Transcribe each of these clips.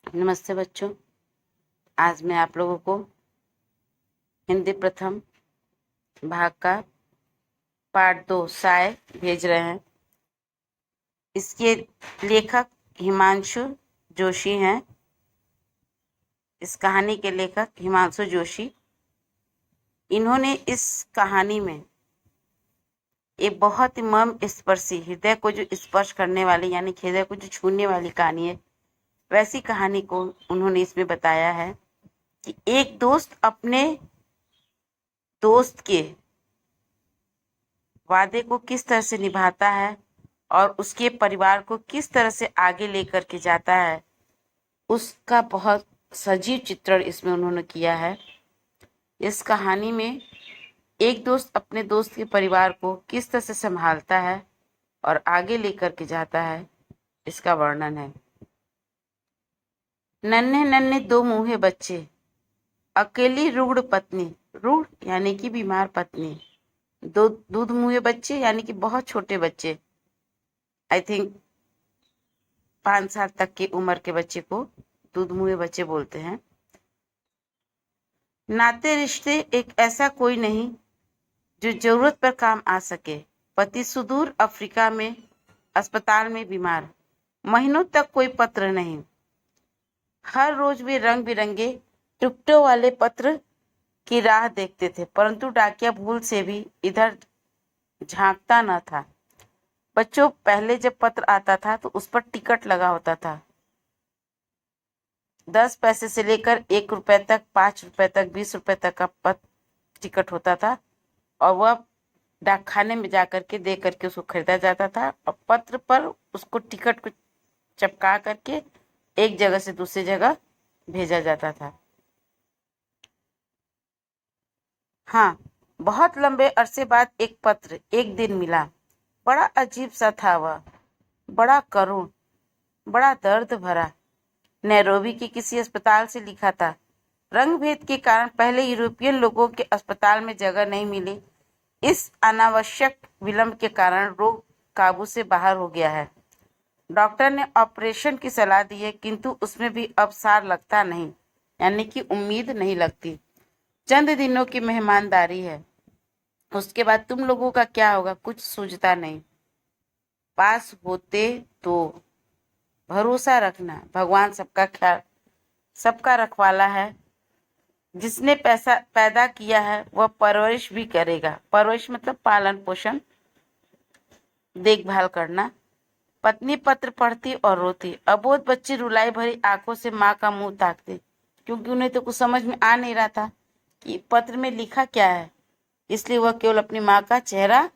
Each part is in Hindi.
नमस्ते बच्चों। आज मैं आप लोगों को हिंदी प्रथम भाग का पार्ट 2 साय भेज रहे हैं। इसके लेखक हिमांशु जोशी हैं। इस कहानी के लेखक हिमांशु जोशी। इन्होंने इस कहानी में एक बहुत ही मर्म स्पर्शी, हृदय को जो स्पर्श करने वाली, यानी हृदय को जो छूने वाली कहानी है, वैसी कहानी को उन्होंने इसमें बताया है कि एक दोस्त अपने दोस्त के वादे को किस तरह से निभाता है और उसके परिवार को किस तरह से आगे लेकर के जाता है, उसका बहुत सजीव चित्रण इसमें उन्होंने किया है। इस कहानी में एक दोस्त अपने दोस्त के परिवार को किस तरह से संभालता है और आगे लेकर के जाता है, इसका वर्णन है। नन्हे नन्हे दो मुँहे बच्चे, अकेली रूढ़ पत्नी, रूढ़ यानी कि बीमार पत्नी, दो दूध मुँहे बच्चे यानी कि बहुत छोटे बच्चे, आई थिंक 5 साल तक की उम्र के बच्चे को दूध मुँहे बच्चे बोलते हैं। नाते रिश्ते एक ऐसा कोई नहीं जो जरूरत पर काम आ सके। पति सुदूर अफ्रीका में अस्पताल में बीमार, महीनों तक कोई पत्र नहीं। हर रोज वे रंग बिरंगे टिकटों वाले पत्र की राह देखते थे, परंतु डाकिया भूल से भी इधर झांकता न था। बच्चों, पहले जब पत्र आता था तो उस पर टिकट लगा होता था। 10 पैसे से लेकर 1 रुपए तक, 5 रुपए तक, 20 रुपए तक का पत्र टिकट होता था और वह डाकखाने में जाकर के दे करके उसको खरीदा जाता था और पत्र पर उसको टिकट को चिपका करके एक जगह से दूसरी जगह भेजा जाता था। हाँ, बहुत लंबे अरसे बाद एक पत्र एक दिन मिला। बड़ा अजीब सा था वह, बड़ा करुण, बड़ा दर्द भरा। नैरोबी के किसी अस्पताल से लिखा था। रंग भेद के कारण पहले यूरोपियन लोगों के अस्पताल में जगह नहीं मिली। इस अनावश्यक विलंब के कारण रोग काबू से बाहर हो गया है। डॉक्टर ने ऑपरेशन की सलाह दी है, किंतु उसमें भी अब सार लगता नहीं, यानी कि उम्मीद नहीं लगती। चंद दिनों की मेहमानदारी है, उसके बाद तुम लोगों का क्या होगा कुछ सूझता नहीं। पास होते तो भरोसा रखना, भगवान सबका ख्याल, सबका रखवाला है। जिसने पैसा पैदा किया है वह परवरिश भी करेगा। परवरिश मतलब पालन पोषण, देखभाल करना। पत्नी पत्र पढ़ती और रोती। अबोध बच्चे रुलाई भरी आंखों से माँ का मुंह ताकते, क्योंकि उन्हें तो कुछ समझ में आ नहीं रहा था कि पत्र में लिखा क्या है, इसलिए वह केवल अपनी माँ का चेहरा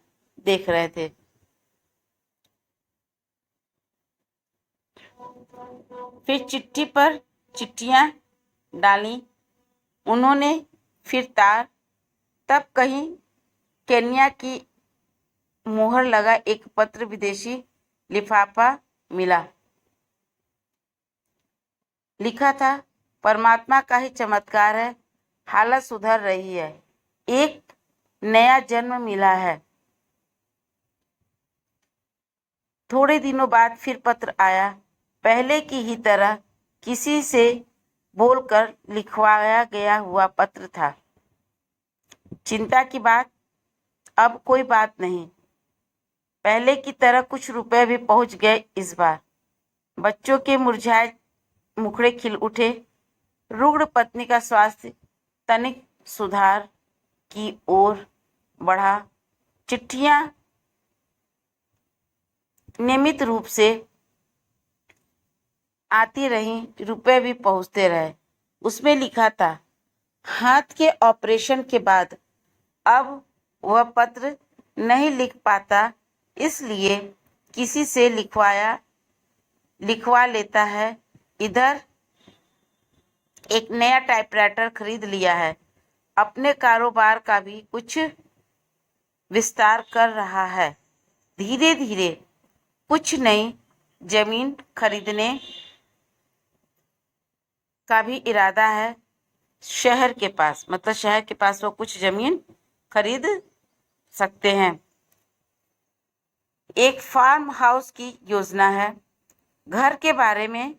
देख रहे थे। फिर चिट्ठी पर चिट्ठियां डाली उन्होंने, फिर तार, तब कहीं केन्या की मोहर लगा एक पत्र विदेशी लिफाफा मिला। लिखा था, परमात्मा का ही चमत्कार है, हालत सुधर रही है, एक नया जन्म मिला है। थोड़े दिनों बाद फिर पत्र आया, पहले की ही तरह किसी से बोलकर लिखवाया गया हुआ पत्र था। चिंता की बात, अब कोई बात नहीं, पहले की तरह कुछ रुपए भी पहुंच गए इस बार। बच्चों के मुरझाए मुखड़े खिल उठे। रुग्ण पत्नी का स्वास्थ्य तनिक सुधार की ओर बढ़ा। चिट्ठियां नियमित रूप से आती रहीं, रुपए भी पहुंचते रहे। उसमें लिखा था, हाथ के ऑपरेशन के बाद अब वह पत्र नहीं लिख पाता, इसलिए किसी से लिखवा लेता है। इधर एक नया टाइपराइटर खरीद लिया है, अपने कारोबार का भी कुछ विस्तार कर रहा है। धीरे धीरे कुछ नई जमीन खरीदने का भी इरादा है। शहर के पास, मतलब शहर के पास वो कुछ जमीन खरीद सकते हैं। एक फार्म हाउस की योजना है। घर के बारे में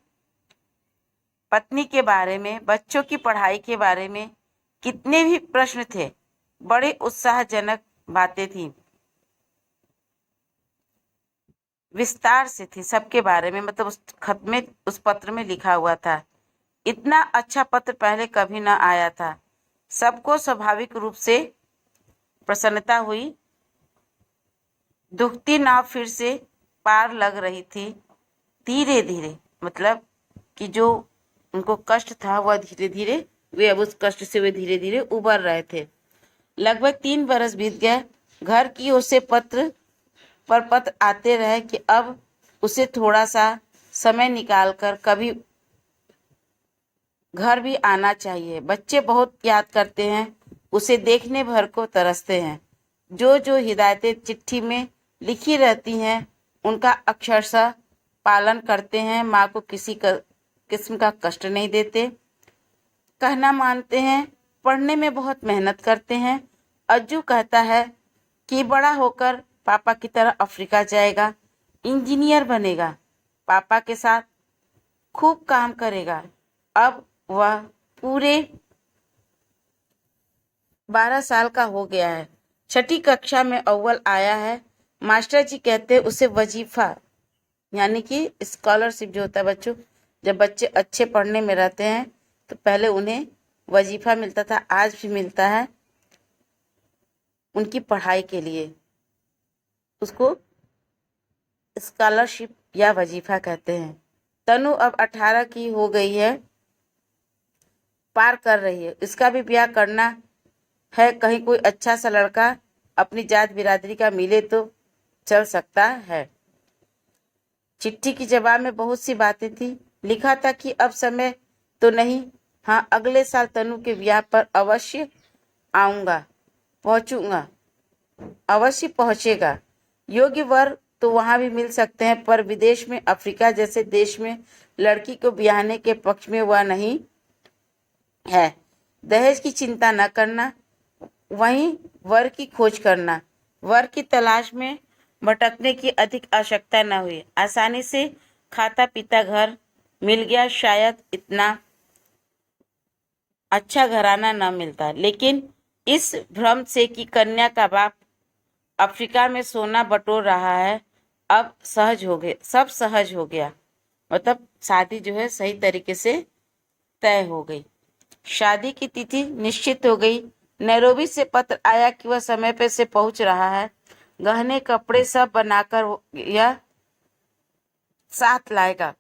पत्नी के बारे में, बच्चों की पढ़ाई के बारे में कितने भी प्रश्न थे। बड़े उत्साहजनक बातें थीं, विस्तार से थी सबके बारे में, मतलब उस खत में, उस पत्र में लिखा हुआ था। इतना अच्छा पत्र पहले कभी न आया था। सबको स्वाभाविक रूप से प्रसन्नता हुई। दुखती नाव फिर से पार लग रही थी। धीरे धीरे, मतलब कि जो उनको कष्ट था वह धीरे धीरे, वे अब उस कष्ट से वे धीरे धीरे उबर रहे थे। लगभग 3 बरस बीत गए। घर की ओर से पत्र पर पत्र आते रहे कि अब उसे थोड़ा सा समय निकालकर कभी घर भी आना चाहिए। बच्चे बहुत याद करते हैं, उसे देखने भर को तरसते हैं। जो जो हिदायतें चिट्ठी में लिखी रहती हैं उनका अक्षरशः पालन करते हैं। माँ को किसी किस्म का कष्ट नहीं देते, कहना मानते हैं, पढ़ने में बहुत मेहनत करते हैं। अज्जू कहता है कि बड़ा होकर पापा की तरह अफ्रीका जाएगा, इंजीनियर बनेगा, पापा के साथ खूब काम करेगा। अब वह पूरे 12 साल का हो गया है, 6ठी कक्षा में अव्वल आया है। मास्टर जी कहते हैं उसे वजीफा, यानी कि स्कॉलरशिप जो होता है बच्चों, जब बच्चे अच्छे पढ़ने में रहते हैं तो पहले उन्हें वजीफा मिलता था, आज भी मिलता है उनकी पढ़ाई के लिए। उसको स्कॉलरशिप या वजीफा कहते हैं। तनु अब 18 की हो गई है, पार कर रही है। इसका भी ब्याह करना है। कहीं कोई अच्छा सा लड़का अपनी जात बिरादरी का मिले तो चल सकता है। चिट्ठी की जवाब में बहुत सी बातें थी। लिखा था कि अब समय तो नहीं, हाँ अगले साल तनु के ब्याह पर अवश्य आऊँगा, पहुँचूँगा, अवश्य पहुँचेगा। योग्य वर तो वहाँ भी मिल सकते हैं, पर विदेश में, अफ्रीका जैसे देश में लड़की को ब्याहने के पक्ष में वह नहीं है। दहेज की चिंता न करना, वहीं वर की खोज करना। वर की तलाश में भटकने की अधिक आवश्यकता न हुई। आसानी से खाता पीता घर मिल गया। शायद इतना अच्छा घराना न मिलता, लेकिन इस भ्रम से कि कन्या का बाप अफ्रीका में सोना बटोर रहा है, अब सहज हो गए, सब सहज हो गया। मतलब शादी जो है सही तरीके से तय हो गई। शादी की तिथि निश्चित हो गई। नैरोबी से पत्र आया कि वह समय पे से पहुंच रहा है। गहने कपड़े सब बनाकर यह साथ लाएगा,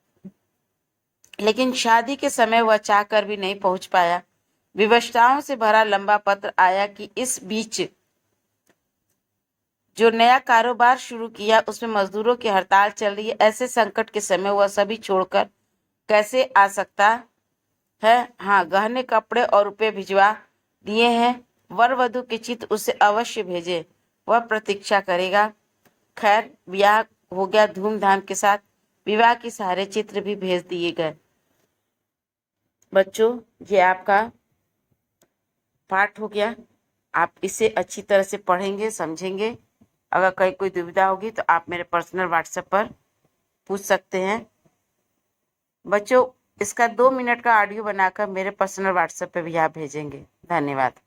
लेकिन शादी के समय वह चाहकर भी नहीं पहुंच पाया। विवशताओं से भरा लंबा पत्र आया कि इस बीच जो नया कारोबार शुरू किया उसमें मजदूरों की हड़ताल चल रही है। ऐसे संकट के समय वह सभी छोड़कर कैसे आ सकता है। हाँ, गहने कपड़े और रुपए भिजवा दिए हैं। वर वधु के चित्र उसे अवश्य भेजे, वह प्रतीक्षा करेगा। खैर, ब्याह हो गया धूमधाम के साथ। विवाह के सारे चित्र भी भेज दिए गए। बच्चों, ये आपका पाठ हो गया। आप इसे अच्छी तरह से पढ़ेंगे, समझेंगे। अगर कहीं कोई दुविधा होगी तो आप मेरे पर्सनल व्हाट्सएप पर पूछ सकते हैं। बच्चों, इसका 2 मिनट का ऑडियो बनाकर मेरे पर्सनल व्हाट्सएप पे भी आप भेजेंगे। धन्यवाद।